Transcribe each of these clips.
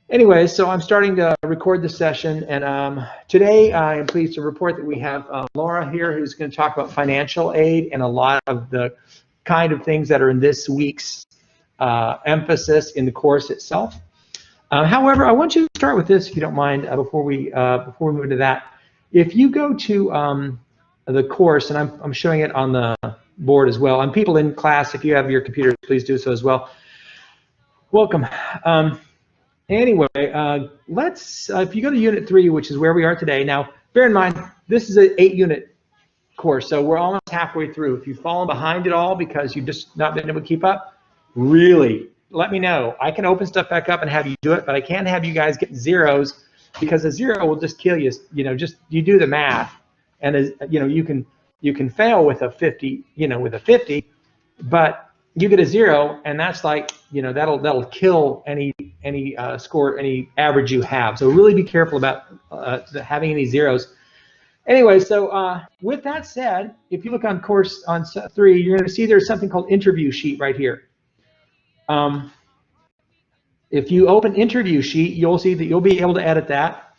Anyway, so I'm starting to record this session, and today I am pleased to report that we have Laura here, who's going to talk about financial aid and a lot of the kind of things that are in this week's emphasis in the course itself. However, I want you to start with this, if you don't mind, before we move into that. If you go to the course, and I'm showing it on the board as well, and people in class, if you have your computers, please do so as well. Welcome. Anyway, let's, if you go to Unit 3, which is where we are today. Now, bear in mind, this is an 8-unit course, so we're almost halfway through. If you've fallen behind at all because you've just not been able to keep up, really, let me know. I can open stuff back up and have you do it, but I can't have you guys get zeros because a zero will just kill you. You know, just you do the math, and as you know, you can fail with a 50, with a 50, but you get a zero, and that's like, that'll kill any score, any average you have. So really be careful about having any zeros. Anyway, so with that said, if you look on course on 3, you're going to see there's something called interview sheet right here. If you open interview sheet, you'll see that you'll be able to edit that.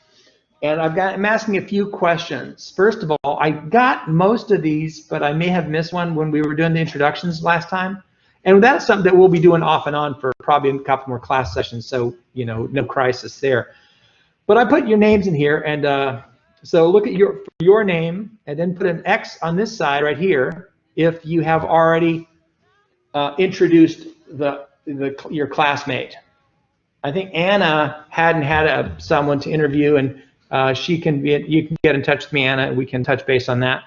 And I'm asking a few questions. First of all, I got most of these, but I may have missed one when we were doing the introductions last time. And that's something that we'll be doing off and on for probably a couple more class sessions, so no crisis there. But I put your names in here, and so look at your name, and then put an X on this side right here if you have already introduced your classmate. I think Anna hadn't had someone to interview, and you can get in touch with me, Anna, and we can touch base on that.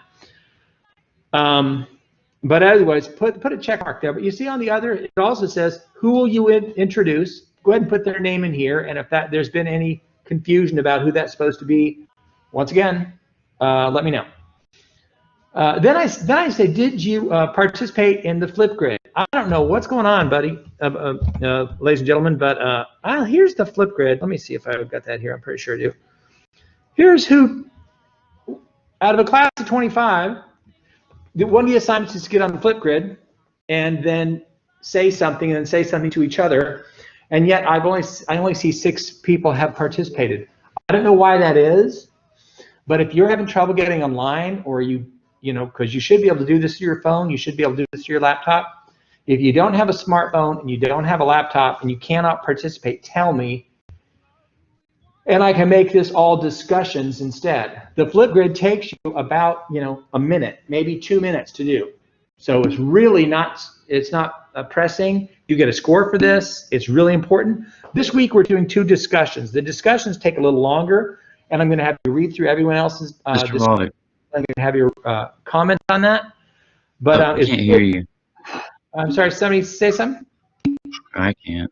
But otherwise, put a check mark there. But you see on the other, it also says, who will you introduce? Go ahead and put their name in here. And if there's been any confusion about who that's supposed to be, once again, let me know. Then I say, did you participate in the Flipgrid? I don't know what's going on, buddy, ladies and gentlemen, but here's the Flipgrid. Let me see if I've got that here. I'm pretty sure I do. Here's who, out of a class of 25, one of the assignments is to get on the Flipgrid and then say something, and then say something to each other. And yet I only see 6 people have participated. I don't know why that is, but if you're having trouble getting online, or because you should be able to do this through your phone, you should be able to do this through your laptop. If you don't have a smartphone and you don't have a laptop and you cannot participate, tell me, and I can make this all discussions instead. The Flipgrid takes you about, a minute, maybe 2 minutes to do. So it's really not, pressing. You get a score for this. It's really important. This week we're doing 2 discussions. The discussions take a little longer, and I'm going to have you read through everyone else's discussion. I'm going to have your comment on that. But I can't hear you. I'm sorry, somebody say something? I can't.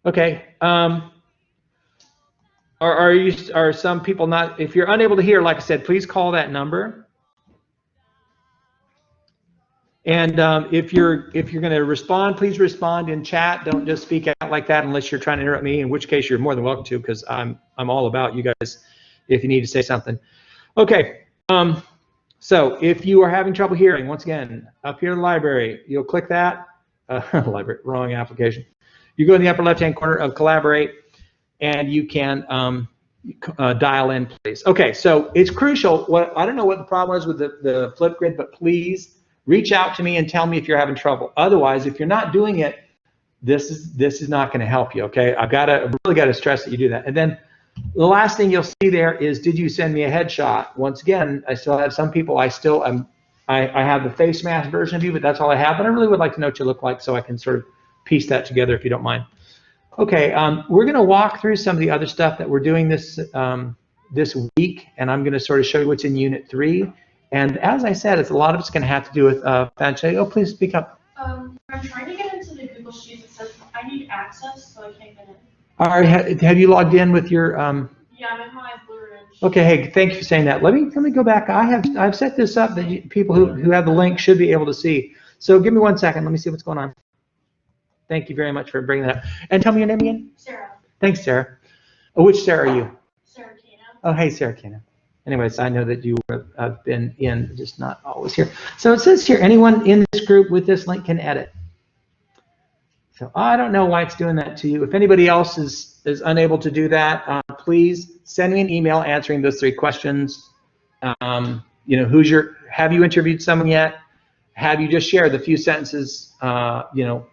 Okay. Are some people not? If you're unable to hear, like I said, please call that number. And if you're going to respond, please respond in chat. Don't just speak out like that unless you're trying to interrupt me, in which case you're more than welcome to, because I'm all about you guys if you need to say something. Okay. So if you are having trouble hearing, once again, up here in the library, you'll click that. Library, wrong application. You go in the upper left-hand corner of Collaborate, and you can dial in, please. Okay, so it's crucial. I don't know what the problem is with the Flipgrid, but please reach out to me and tell me if you're having trouble. Otherwise, if you're not doing it, this is not going to help you. Okay, I've really got to stress that you do that. And then the last thing you'll see there is, did you send me a headshot? Once again, I still have some people. I have the face mask version of you, but that's all I have. But I really would like to know what you look like, so I can sort of piece that together, if you don't mind. Okay, we're going to walk through some of the other stuff that we're doing this week, and I'm going to sort of show you what's in Unit 3. And as I said, a lot of it's going to have to do with financial aid. Oh, please speak up. I'm trying to get into the Google Sheets. It says I need access, so I can't get in. All right, have you logged in with your? Yeah, I'm in my Blue Ridge. Okay, hey, thank you for saying that. Let me go back. I've set this up that people who have the link should be able to see. So give me 1 second. Let me see what's going on. Thank you very much for bringing that up. And tell me your name again. Sarah. Thanks, Sarah. Oh, which Sarah are you? Sarah Kano. Oh, hey, Sarah Kano. Anyways, I know that you have been in, just not always here. So it says here, anyone in this group with this link can edit. So I don't know why it's doing that to you. If anybody else is unable to do that, please send me an email answering those 3 questions. You know, have you interviewed someone yet? Have you just shared the few sentences, you know,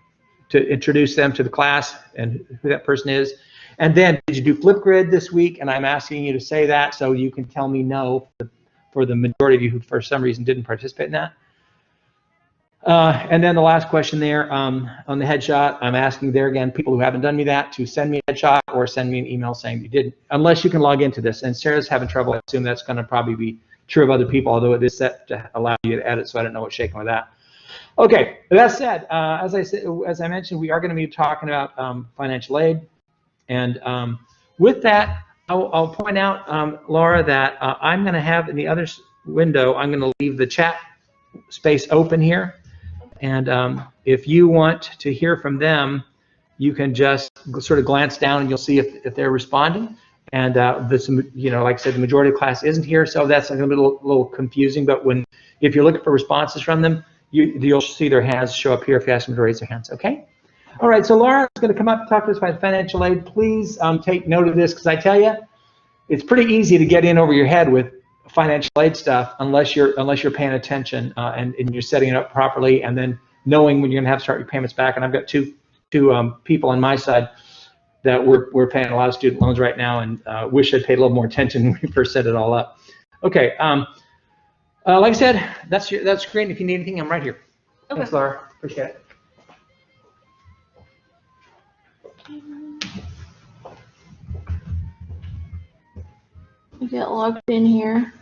to introduce them to the class and who that person is? And then, did you do Flipgrid this week? And I'm asking you to say that so you can tell me no for the majority of you who for some reason didn't participate in that. And then the last question there, on the headshot, I'm asking there again, people who haven't done me that, to send me a headshot or send me an email saying you didn't, unless you can log into this. And Sarah's having trouble. I assume that's going to probably be true of other people, although it is set to allow you to edit, so I don't know what's shaking with that. Okay, that said, as I mentioned, we are going to be talking about financial aid. And with that, I'll point out, Laura, that I'm going to have in the other window, I'm going to leave the chat space open here. And if you want to hear from them, you can just sort of glance down and you'll see if they're responding. And this, you know, like I said, the majority of the class isn't here, so that's a little confusing. But if you're looking for responses from them, you'll see their hands show up here if you ask them to raise their hands. Okay. All right. So Laura is going to come up and talk to us about financial aid. Please take note of this, because I tell you, it's pretty easy to get in over your head with financial aid stuff unless you're paying attention and you're setting it up properly, and then knowing when you're going to have to start your payments back. And I've got two people on my side that we're paying a lot of student loans right now, and wish I'd paid a little more attention when we first set it all up. Okay, like I said, that's great. If you need anything, I'm right here. Okay. Thanks, Laura. Appreciate it. I get logged in here.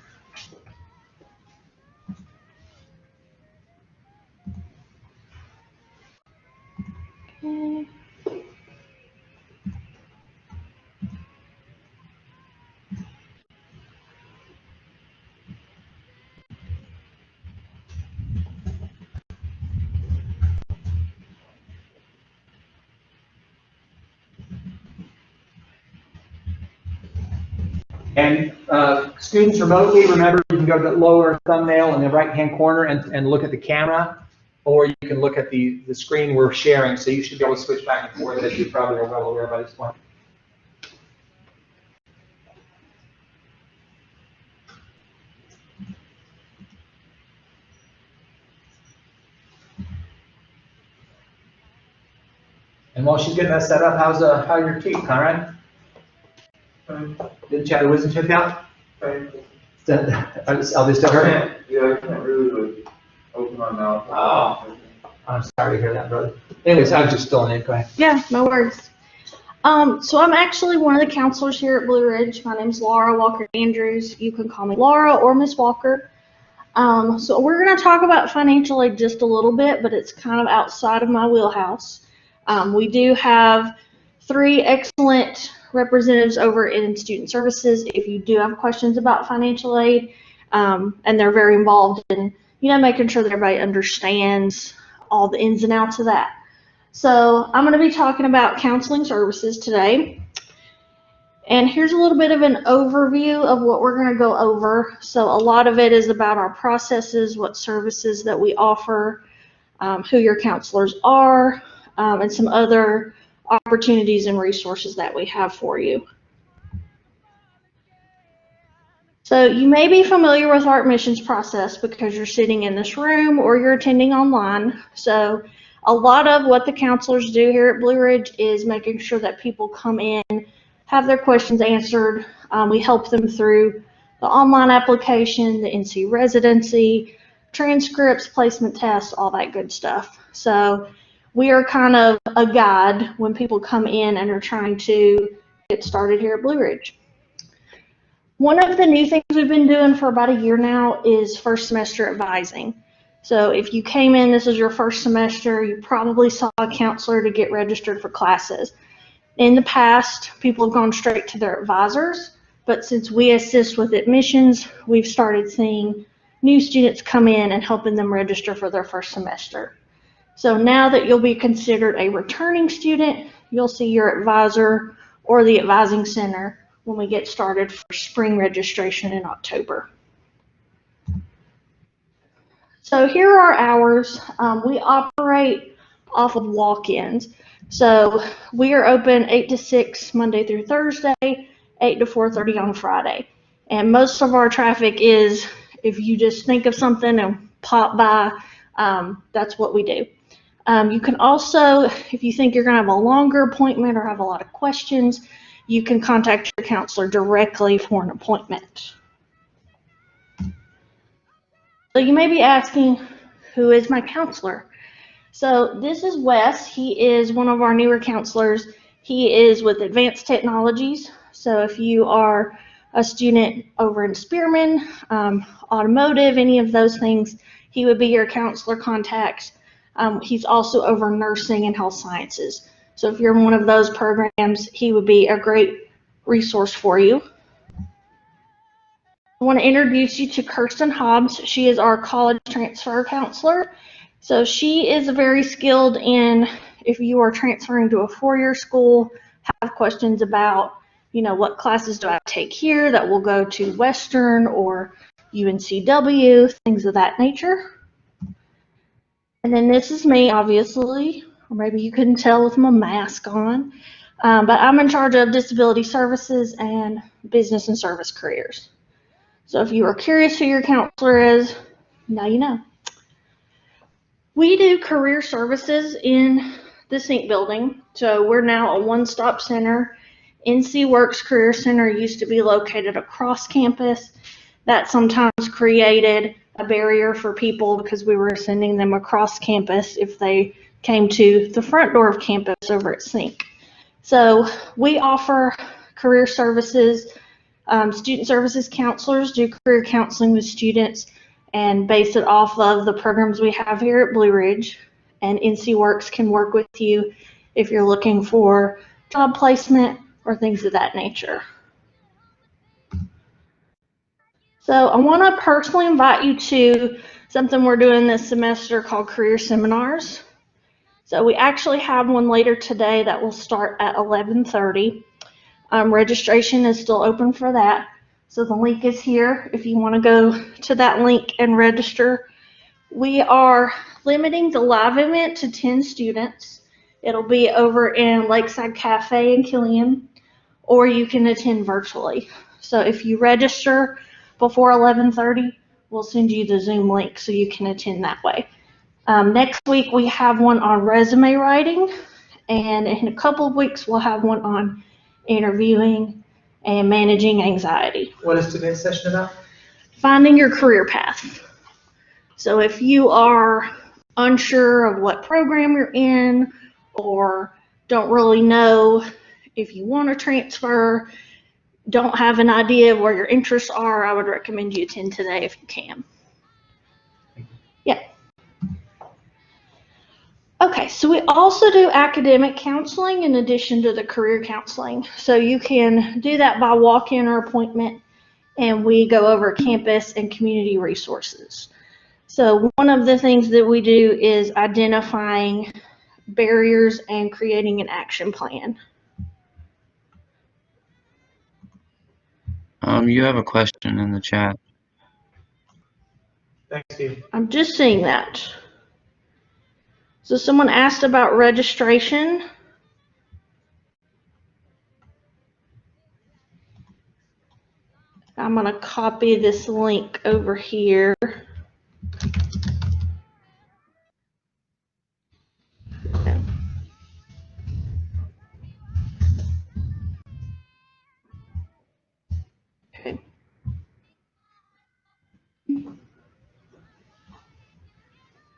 Okay. And students remotely, remember, you can go to the lower thumbnail in the right-hand corner and look at the camera, or you can look at the screen we're sharing. So you should be able to switch back and forth, as you probably are well aware by this point. And while she's getting that set up, how's your teeth, Conrad? Didn't you have the wisdom tooth out? Are they still hurting? Yeah, I can't really open my mouth. Oh, I'm sorry to hear that, brother. Anyways, I was just filling in. Go ahead. Yeah, no worries. So I'm actually one of the counselors here at Blue Ridge. My name's Laura Walker Andrews. You can call me Laura or Miss Walker. So we're going to talk about financial aid just a little bit, but it's kind of outside of my wheelhouse. We do have 3 excellent representatives over in student services if you do have questions about financial aid, and they're very involved in, you know, making sure that everybody understands all the ins and outs of that. So I'm going to be talking about counseling services today, and here's a little bit of an overview of what we're going to go over. So a lot of it is about our processes, what services that we offer, who your counselors are, and some other opportunities and resources that we have for you. So you may be familiar with our admissions process because you're sitting in this room or you're attending online. So a lot of what the counselors do here at Blue Ridge is making sure that people come in, have their questions answered. We help them through the online application, the NC residency, transcripts, placement tests, all that good stuff. So we are kind of a guide when people come in and are trying to get started here at Blue Ridge. One of the new things we've been doing for about a year now is first semester advising. So if you came in, this is your first semester, you probably saw a counselor to get registered for classes. In the past, people have gone straight to their advisors, but since we assist with admissions, we've started seeing new students come in and helping them register for their first semester. So now that you'll be considered a returning student, you'll see your advisor or the advising center when we get started for spring registration in October. So here are our hours. We operate off of walk-ins. So we are open 8 to 6 Monday through Thursday, 8 to 4:30 on Friday. And most of our traffic is, if you just think of something and pop by, that's what we do. You can also, if you think you're going to have a longer appointment or have a lot of questions, you can contact your counselor directly for an appointment. So you may be asking, who is my counselor? So this is Wes. He is one of our newer counselors. He is with Advanced Technologies. So if you are a student over in Spearman, automotive, any of those things, he would be your counselor contact. He's also over nursing and health sciences. So if you're in one of those programs, he would be a great resource for you. I want to introduce you to Kirsten Hobbs. She is our college transfer counselor. So she is very skilled in, if you are transferring to a four-year school, have questions about, what classes do I take here that will go to Western or UNCW, things of that nature. And then this is me, obviously, or maybe you couldn't tell with my mask on, but I'm in charge of disability services and business and service careers. So if you are curious who your counselor is, now you know. We do career services in the Sync building. So we're now a one-stop center. NC Works Career Center used to be located across campus. That sometimes created a barrier for people because we were sending them across campus if they came to the front door of campus over at Sync. So we offer career services. Student services counselors do career counseling with students and base it off of the programs we have here at Blue Ridge. And NC Works can work with you if you're looking for job placement or things of that nature. So I want to personally invite you to something we're doing this semester called career seminars. So we actually have one later today that will start at 11:30. Registration is still open for that. So the link is here if you want to go to that link and register. We are limiting the live event to 10 students. It'll be over in Lakeside Cafe in Killian, or you can attend virtually. So if you register before 11:30, we'll send you the Zoom link so you can attend that way. Next week we have one on resume writing, and in a couple of weeks we'll have one on interviewing and managing anxiety. What is today's session about? Finding your career path. So if you are unsure of what program you're in or don't really know if you want to transfer, don't have an idea of where your interests are, I would recommend you attend today if you can. Yeah. Okay, so we also do academic counseling in addition to the career counseling. So you can do that by walk-in or appointment, and we go over campus and community resources. So one of the things that we do is identifying barriers and creating an action plan. You have a question in the chat. Thanks, Steve. I'm just seeing that. So someone asked about registration. I'm going to copy this link over here. Okay.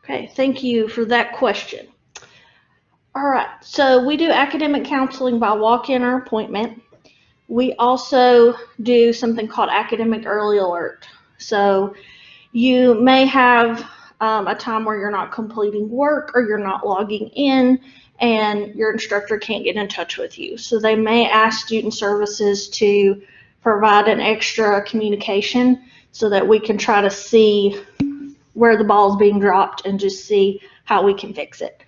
Okay, thank you for that question. All right, so we do academic counseling by walk-in or appointment. We also do something called academic early alert. So you may have a time where you're not completing work or you're not logging in and your instructor can't get in touch with you. So they may ask student services to provide an extra communication so that we can try to see where the ball is being dropped and just see how we can fix it.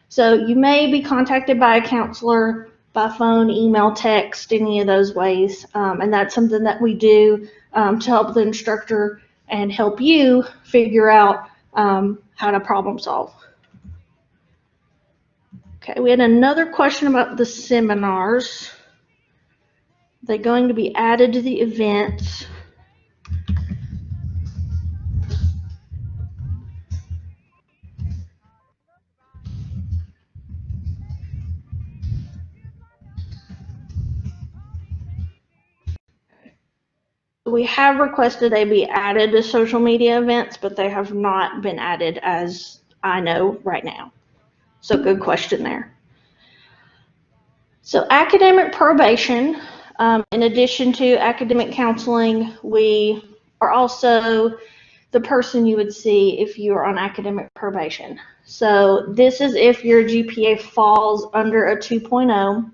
So you may be contacted by a counselor by phone, email, text, any of those ways. And that's something that we do to help the instructor and help you figure out how to problem solve. Okay, we had another question about the seminars. They're going to be added to the events. We have requested they be added to social media events, but they have not been added as I know right now. So good question there. So academic probation, in addition to academic counseling, we are also the person you would see if you are on academic probation. So this is if your GPA falls under a 2.0,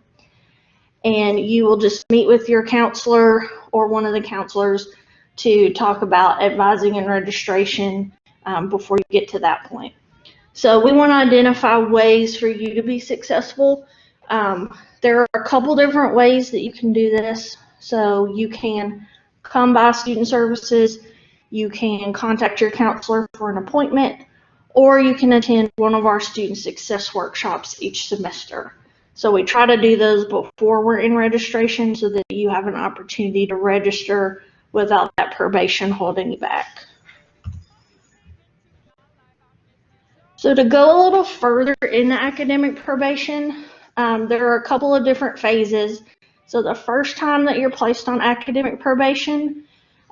and you will just meet with your counselor or one of the counselors to talk about advising and registration before you get to that point. So we want to identify ways for you to be successful. There are a couple different ways that you can do this. So you can come by student services, you can contact your counselor for an appointment, or you can attend one of our student success workshops each semester. So we try to do those before we're in registration so that you have an opportunity to register without that probation holding you back. So to go a little further in the academic probation, there are a couple of different phases. So the first time that you're placed on academic probation,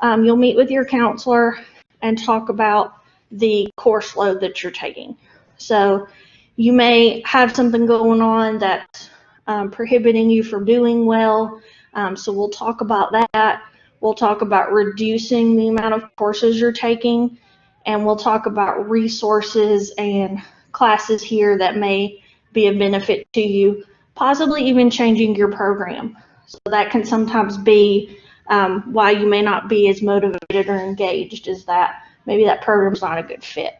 you'll meet with your counselor and talk about the course load that you're taking. So you may have something going on that's prohibiting you from doing well. So we'll talk about that. We'll talk about reducing the amount of courses you're taking, and we'll talk about resources and classes here that may be of benefit to you, possibly even changing your program. So that can sometimes be why you may not be as motivated or engaged, is that maybe that program's not a good fit.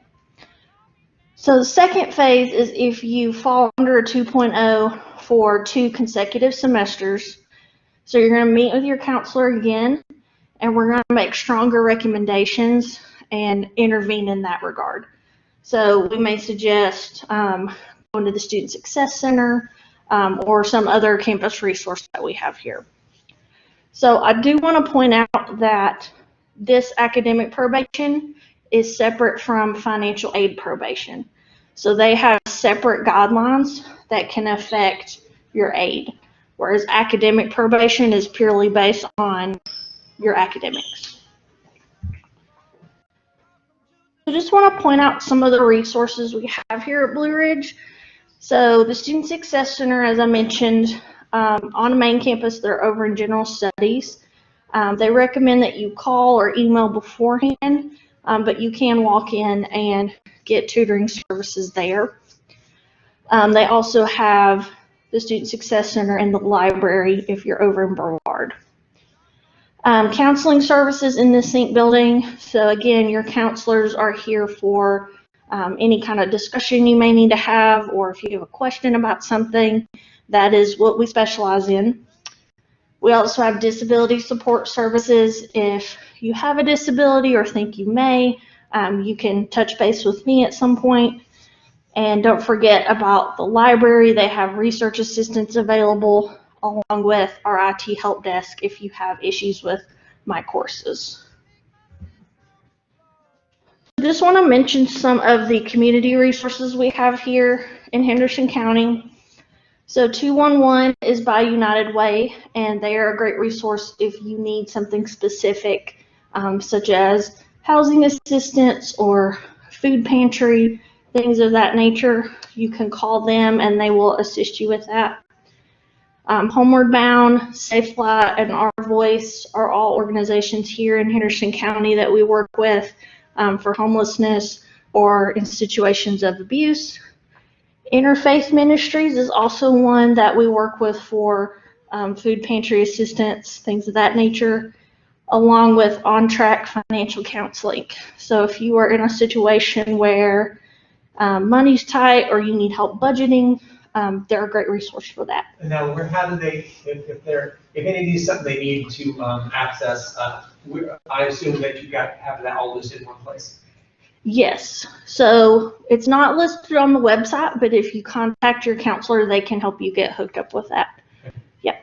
So the second phase is if you fall under a 2.0 for 2 consecutive semesters. So you're going to meet with your counselor again, and we're going to make stronger recommendations and intervene in that regard. So we may suggest going to the Student Success Center or some other campus resource that we have here. So I do want to point out that this academic probation is separate from financial aid probation. So they have separate guidelines that can affect your aid, whereas academic probation is purely based on your academics. I just want to point out some of the resources we have here at Blue Ridge. So the Student Success Center, as I mentioned, on the main campus, they're over in General Studies. They recommend that you call or email beforehand, but you can walk in and get tutoring services there. They also have the Student Success Center in the library if you're over in Brevard. Counseling services in the Sync building. So again, your counselors are here for any kind of discussion you may need to have, or if you have a question about something, that is what we specialize in. We also have disability support services. If you have a disability or think you may, you can touch base with me at some point. And don't forget about the library. They have research assistants available along with our IT help desk if you have issues with my courses. I just want to mention some of the community resources we have here in Henderson County. So 211 is by United Way, and they are a great resource if you need something specific, such as housing assistance or food pantry, things of that nature. You can call them and they will assist you with that. Homeward Bound, Safe Flight, and Our Voice are all organizations here in Henderson County that we work with for homelessness or in situations of abuse. Interfaith Ministries is also one that we work with for food pantry assistance, things of that nature, along with on-track financial counseling. So if you are in a situation where money's tight or you need help budgeting, they're a great resource for that. And now, how do they, if any needs something they need to access, I assume that you have that all listed in one place. Yes, so it's not listed on the website, but if you contact your counselor, they can help you get hooked up with that. Yep.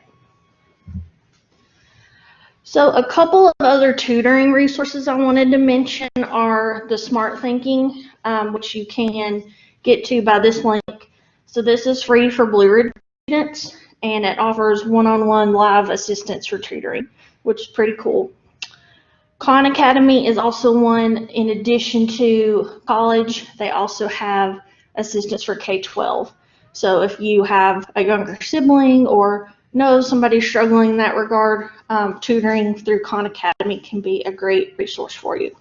So a couple of other tutoring resources I wanted to mention are the Smart Thinking, which you can get to by this link. So this is free for Blue Ridge students, and it offers one-on-one live assistance for tutoring, which is pretty cool. Khan Academy is also one. In addition to college, they also have assistance for K-12. So if you have a younger sibling or know somebody struggling in that regard, tutoring through Khan Academy can be a great resource for you.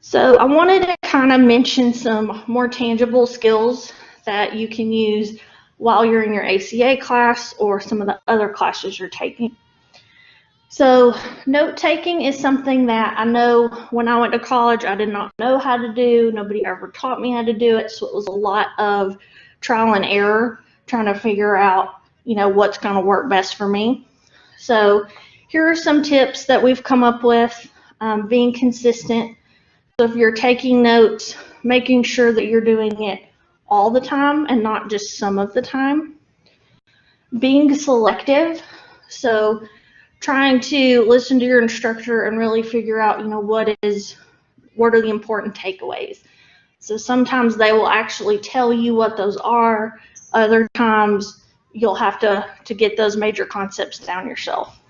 So I wanted to kind of mention some more tangible skills that you can use while you're in your ACA class or some of the other classes you're taking. So note taking is something that I know when I went to college I did not know how to do. Nobody ever taught me how to do it, so it was a lot of trial and error trying to figure out, what's going to work best for me. So here are some tips that we've come up with. Being consistent. So if you're taking notes, making sure that you're doing it all the time and not just some of the time. Being selective. So trying to listen to your instructor and really figure out, what are the important takeaways. So sometimes they will actually tell you what those are. Other times you'll have to get those major concepts down yourself.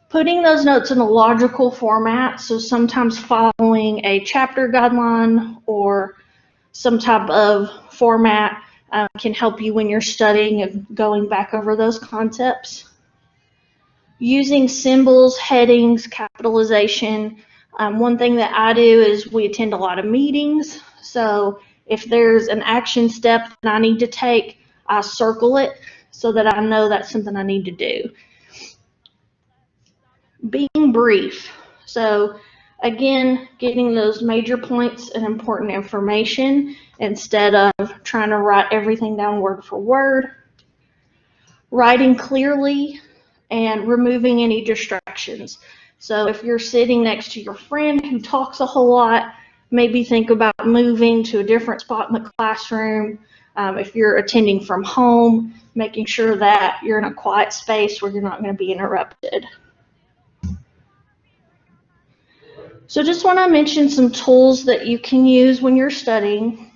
Putting those notes in a logical format, so sometimes following a chapter guideline or some type of format can help you when you're studying and going back over those concepts. Using symbols, headings, capitalization. One thing that I do is we attend a lot of meetings. So if there's an action step that I need to take, I circle it so that I know that's something I need to do. Being brief. So again, getting those major points and important information instead of trying to write everything down word for word. Writing clearly and removing any distractions. So if you're sitting next to your friend who talks a whole lot, maybe think about moving to a different spot in the classroom. If you're attending from home, making sure that you're in a quiet space where you're not going to be interrupted. So just want to mention some tools that you can use when you're studying.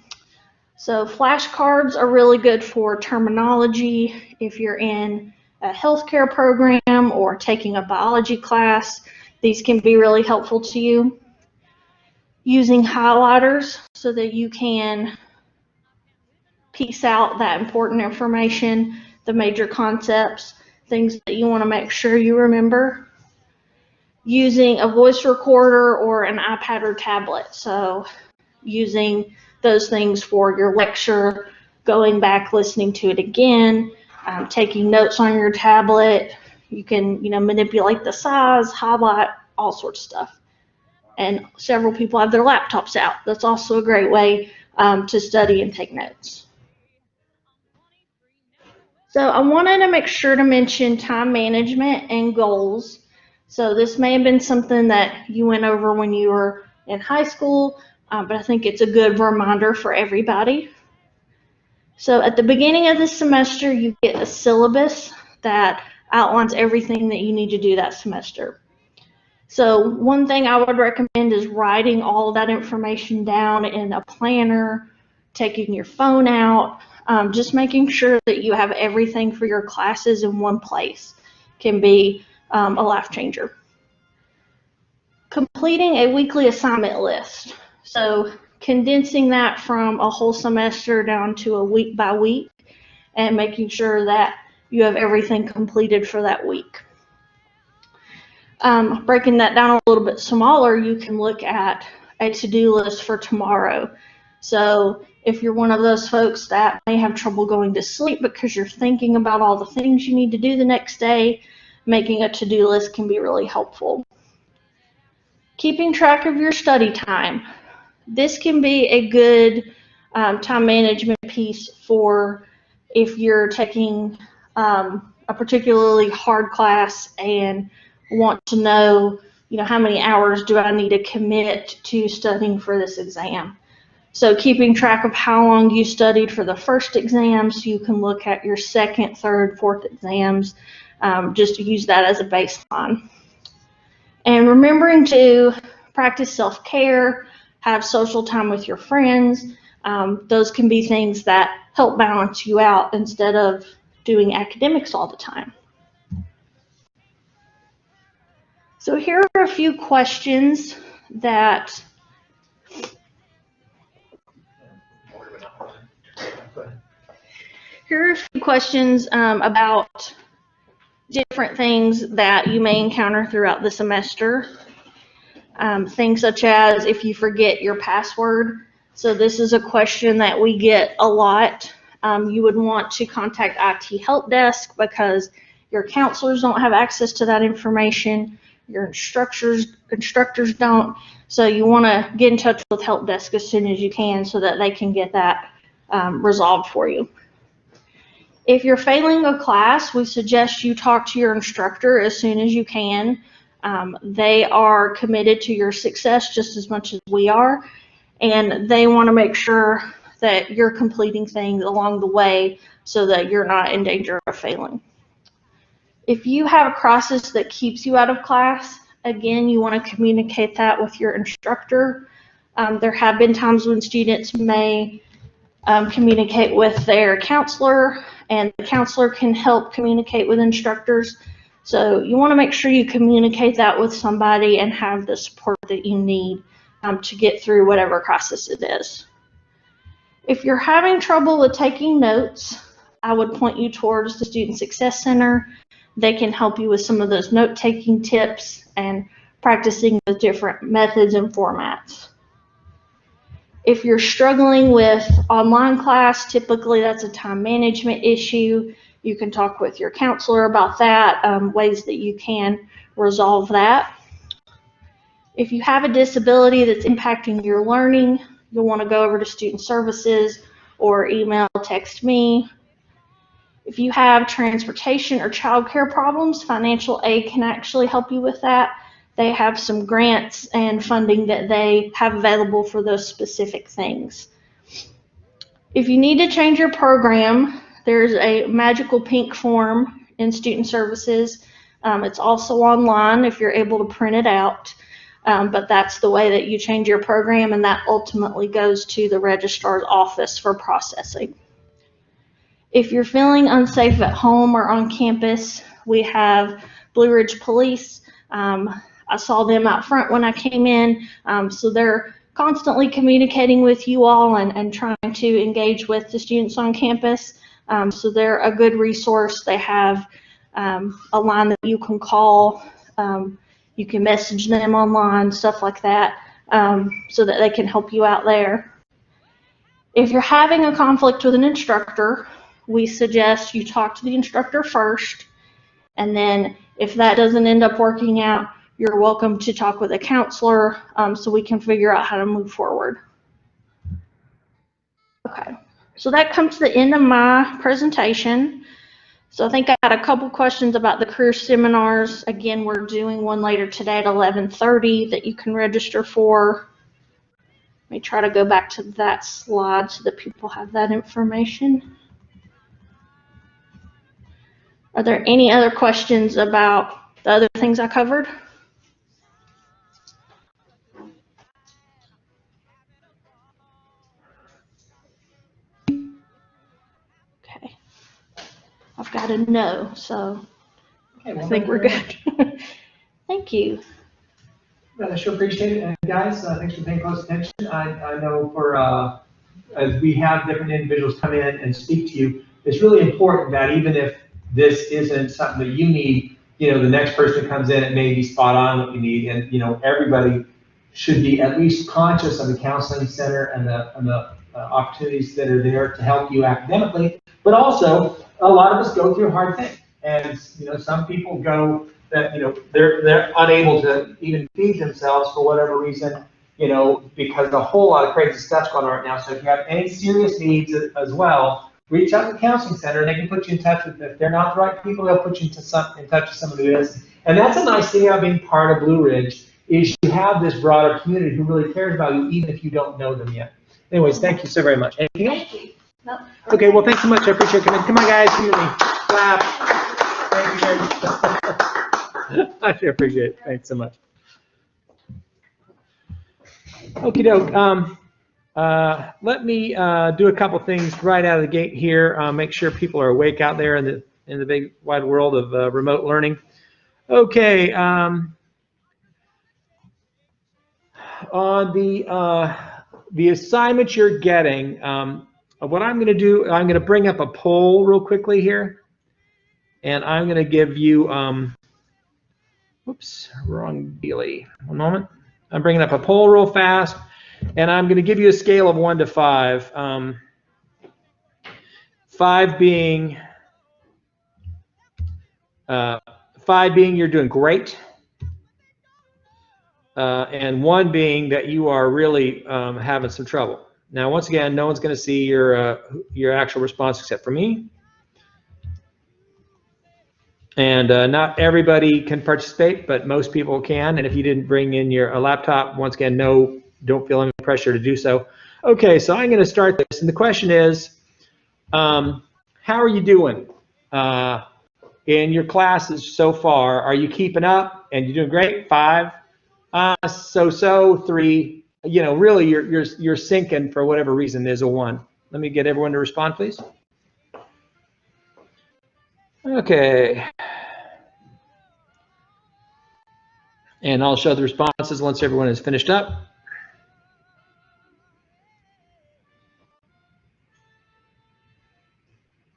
So flashcards are really good for terminology. If you're in a healthcare program or taking a biology class, these can be really helpful to you. Using highlighters so that you can piece out that important information, the major concepts, things that you want to make sure you remember. Using a voice recorder or an iPad or tablet. So using those things for your lecture, going back, listening to it again, taking notes on your tablet. You can, manipulate the size, highlight, all sorts of stuff. And several people have their laptops out. That's also a great way to study and take notes. So I wanted to make sure to mention time management and goals. So this may have been something that you went over when you were in high school, but I think it's a good reminder for everybody. So at the beginning of the semester, you get a syllabus that outlines everything that you need to do that semester. So one thing I would recommend is writing all of that information down in a planner, taking your phone out, just making sure that you have everything for your classes in one place can be a life changer. Completing a weekly assignment list. So condensing that from a whole semester down to a week by week and making sure that you have everything completed for that week. Breaking that down a little bit smaller, you can look at a to-do list for tomorrow. So if you're one of those folks that may have trouble going to sleep because you're thinking about all the things you need to do the next day, making a to-do list can be really helpful. Keeping track of your study time. This can be a good time management piece for if you're taking a particularly hard class and want to know, how many hours do I need to commit to studying for this exam? So keeping track of how long you studied for the first exam, so you can look at your second, third, fourth exams, just to use that as a baseline. And remembering to practice self-care, have social time with your friends. Those can be things that help balance you out instead of doing academics all the time. So here are a few questions that about different things that you may encounter throughout the semester. Things such as if you forget your password. So this is a question that we get a lot. You would want to contact IT help desk because your counselors don't have access to that information. Your instructors don't. So you want to get in touch with help desk as soon as you can so that they can get that resolved for you. If you're failing a class, we suggest you talk to your instructor as soon as you can. They are committed to your success just as much as we are, and they want to make sure that you're completing things along the way so that you're not in danger of failing. If you have a crisis that keeps you out of class, again, you want to communicate that with your instructor. There have been times when students may communicate with their counselor, and the counselor can help communicate with instructors. So you want to make sure you communicate that with somebody and have the support that you need to get through whatever crisis it is. If you're having trouble with taking notes, I would point you towards the Student Success Center. They can help you with some of those note-taking tips and practicing with different methods and formats. If you're struggling with online class, typically that's a time management issue. You can talk with your counselor about that, ways that you can resolve that. If you have a disability that's impacting your learning, you'll want to go over to Student Services or email, text me. If you have transportation or childcare problems, financial aid can actually help you with that. They have some grants and funding that they have available for those specific things. If you need to change your program, there's a magical pink form in Student Services. It's also online if you're able to print it out, but that's the way that you change your program, and that ultimately goes to the registrar's office for processing. If you're feeling unsafe at home or on campus, we have Blue Ridge Police. I saw them out front when I came in, so they're constantly communicating with you all and trying to engage with the students on campus. So they're a good resource. They have a line that you can call. You can message them online, stuff like that, so that they can help you out there. If you're having a conflict with an instructor, we suggest you talk to the instructor first, and then if that doesn't end up working out, you're welcome to talk with a counselor so we can figure out how to move forward. Okay, so that comes to the end of my presentation. So I think I had a couple questions about the career seminars. Again, we're doing one later today at 11:30 that you can register for. Let me try to go back to that slide so that people have that information. Are there any other questions about the other things I covered? Okay. I've got a no, so Okay, well, I think we're good. Thank you. I sure appreciate it. And guys, thanks for paying close attention. I know for, as we have different individuals come in and speak to you, it's really important that even if this isn't something that you need, the next person who comes in, it may be spot on what you need. And, everybody should be at least conscious of the counseling center and the opportunities that are there to help you academically. But also, a lot of us go through hard things. And, some people go that, they're unable to even feed themselves for whatever reason, because a whole lot of crazy stuff's going on right now. So if you have any serious needs as well, reach out to the counseling center and they can put you in touch with, if they're not the right people, they'll put you in touch with somebody who is. And that's a nice thing about being part of Blue Ridge, is you have this broader community who really cares about you, even if you don't know them yet. Anyways, thank you so very much. Anything else? Thank you. No. Okay, well, thanks so much. I appreciate it. Come on, guys, give me clap. Thank you very much. I appreciate it. Thanks so much. Okie doke. Let me do a couple things right out of the gate here. Make sure people are awake out there in the big wide world of remote learning. Okay. On the assignment you're getting, what I'm going to do, I'm going to bring up a poll real quickly here, and I'm going to give you. Whoops, wrong dealie. One moment. I'm bringing up a poll real fast, and I'm going to give you a scale of 1 to 5. 5 being you're doing great, and 1 being that you are really having some trouble. Now, once again, no one's going to see your actual response except for me. And not everybody can participate, but most people can. And if you didn't bring in a laptop, once again, don't feel any pressure to do so. Okay, so I'm going to start this. And the question is, how are you doing in your classes so far? Are you keeping up? And you're doing great? 5, so 3. You know, really, you're sinking for whatever reason. There's a 1. Let me get everyone to respond, please. Okay. And I'll show the responses once everyone is finished up.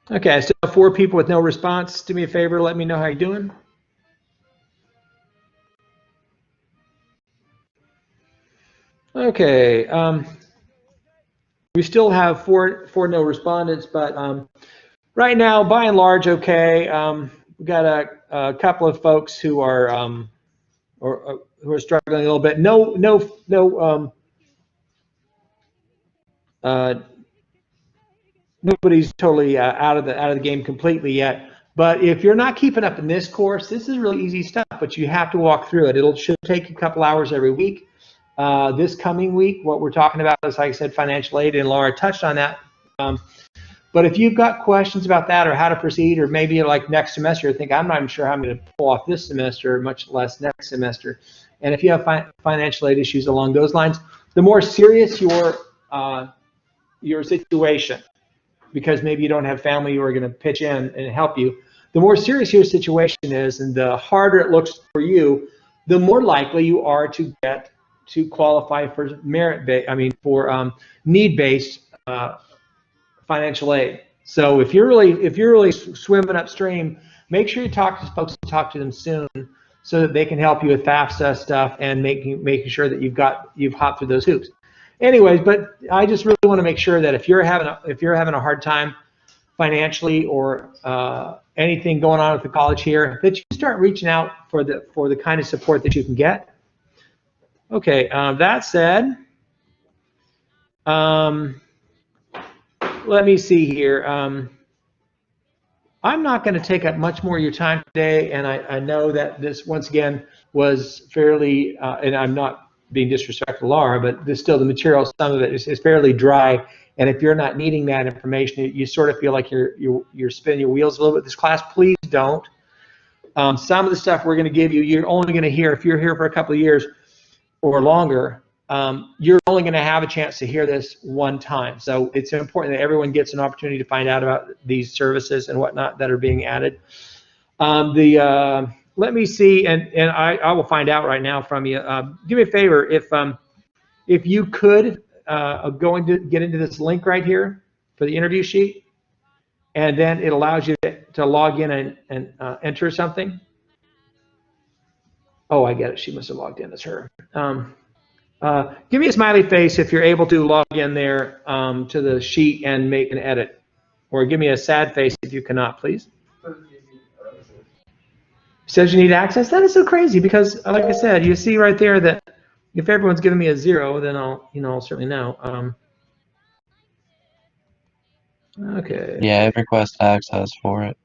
Okay, I still have 4 people with no response. Do me a favor, let me know how you're doing. Okay, we still have four no respondents, but right now, by and large, okay. We've got a couple of folks who are who are struggling a little bit. Nobody's totally out of the game completely yet. But if you're not keeping up in this course, this is really easy stuff. But you have to walk through it. It should take a couple hours every week. This coming week, what we're talking about is, like I said, financial aid, and Laura touched on that. But if you've got questions about that or how to proceed, or maybe like next semester, you think, I'm not even sure how I'm going to pull off this semester, much less next semester. And if you have financial aid issues along those lines, the more serious your situation, because maybe you don't have family who are going to pitch in and help you, the more serious your situation is and the harder it looks for you, the more likely you are to get to qualify for need-based financial aid. So if you're really swimming upstream, make sure you talk to folks and talk to them soon, so that they can help you with FAFSA stuff and making sure that you've hopped through those hoops. Anyways, but I just really want to make sure that if you're having a hard time financially or anything going on with the college here, that you start reaching out for the kind of support that you can get. Okay, that said, let me see here. I'm not going to take up much more of your time today, and I know that this, once again, was fairly, and I'm not being disrespectful to Laura, but the material, some of it is fairly dry, and if you're not needing that information, you sort of feel like you're spinning your wheels a little bit this class. Please don't. Some of the stuff we're going to give you, you're only going to hear, if you're here for a couple of years or longer, you're only going to have a chance to hear this one time. So it's important that everyone gets an opportunity to find out about these services and whatnot that are being added. Let me see, and I will find out right now from you. Do me a favor, if you could get into this link right here for the interview sheet, and then it allows you to log in and enter something. Oh, I get it. She must have logged in as her. Give me a smiley face if you're able to log in there to the sheet and make an edit. Or give me a sad face if you cannot, please. Says you need access? That is so crazy, because, like I said, you see right there that if everyone's giving me a 0, then I'll certainly know. Okay. Yeah, I request access for it.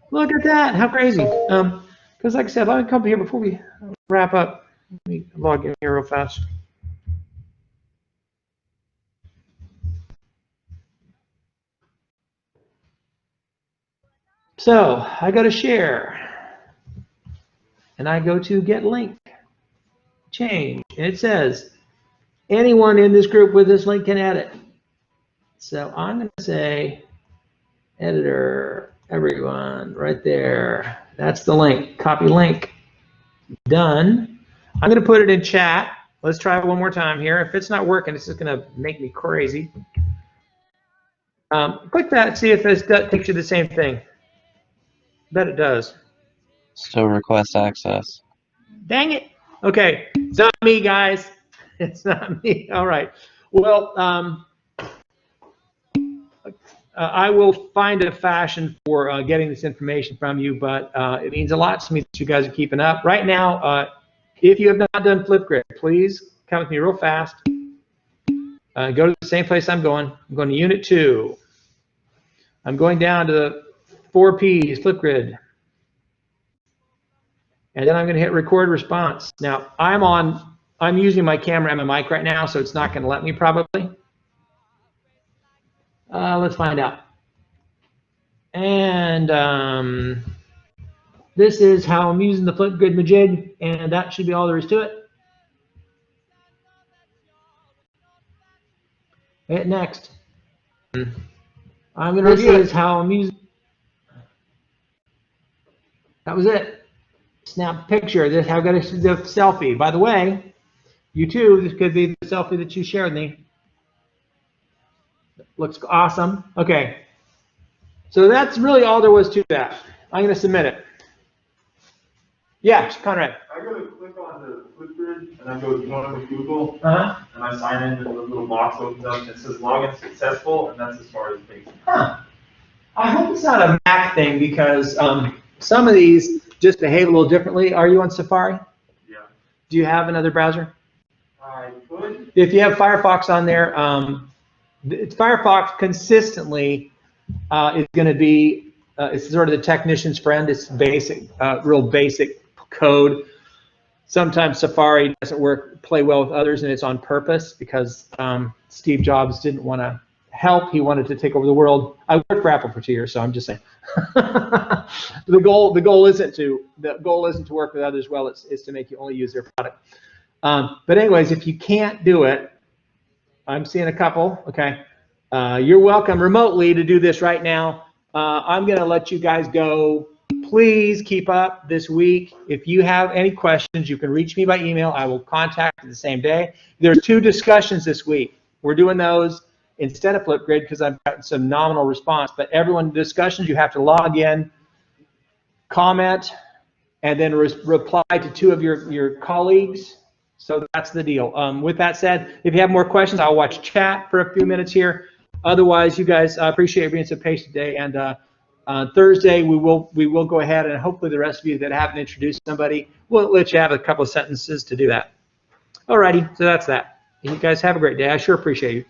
Look at that. How crazy. Go Because like I said, let me come here before we wrap up. Let me log in here real fast. So I go to share, and I go to get link, change, and it says anyone in this group with this link can edit. So I'm going to say editor, everyone, right there. That's the link. Copy link. Done. I'm going to put it in chat. Let's try it one more time here. If it's not working, it's just going to make me crazy. Click that, see if this takes you the same thing. Bet it does. Still request access. Dang it. Okay, it's not me, guys. It's not me. All right. Well, I will find a fashion for getting this information from you, but it means a lot to me that you guys are keeping up. Right now, if you have not done Flipgrid, please come with me real fast. Go to the same place I'm going. I'm going to Unit 2. I'm going down to the 4 Ps, Flipgrid. And then I'm going to hit record response. Now, I'm using my camera and my mic right now, so it's not going to let me probably. Let's find out. And this is how I'm using the Flipgrid Majig, and that should be all there is to it. Hit next. I'm going to review is how I'm using. That was it. Snap picture. This I've got the selfie. By the way, you too. This could be the selfie that you shared with me. Looks awesome. Okay. So that's really all there was to that. I'm going to submit it. Yeah, Conrad. I go to click on the Flipgrid and I go join with Google. Uh-huh. And I sign in, and the little box opens up and it says login successful, and that's as far as it takes me. Huh. I hope it's not a Mac thing because some of these just behave a little differently. Are you on Safari? Yeah. Do you have another browser? I could. If you have Firefox on there, Firefox consistently is going to be, it's sort of the technician's friend. It's basic, real basic code. Sometimes Safari doesn't play well with others, and it's on purpose because Steve Jobs didn't want to help. He wanted to take over the world. I worked for Apple for 2 years, so I'm just saying. the goal isn't to work with others well. It's to make you only use their product. But anyways, if you can't do it, I'm seeing a couple. Okay, you're welcome remotely to do this right now. I'm going to let you guys go. Please keep up this week. If you have any questions, you can reach me by email. I will contact you the same day. There's 2 discussions this week. We're doing those instead of Flipgrid because I've gotten some nominal response. But everyone, discussions, you have to log in, comment, and then reply to 2 of your colleagues. So that's the deal. With that said, if you have more questions, I'll watch chat for a few minutes here. Otherwise, you guys, I appreciate being so patient today. And Thursday, we will go ahead, and hopefully the rest of you that haven't introduced somebody, we'll let you have a couple of sentences to do that. Alrighty, so that's that. You guys have a great day. I sure appreciate you.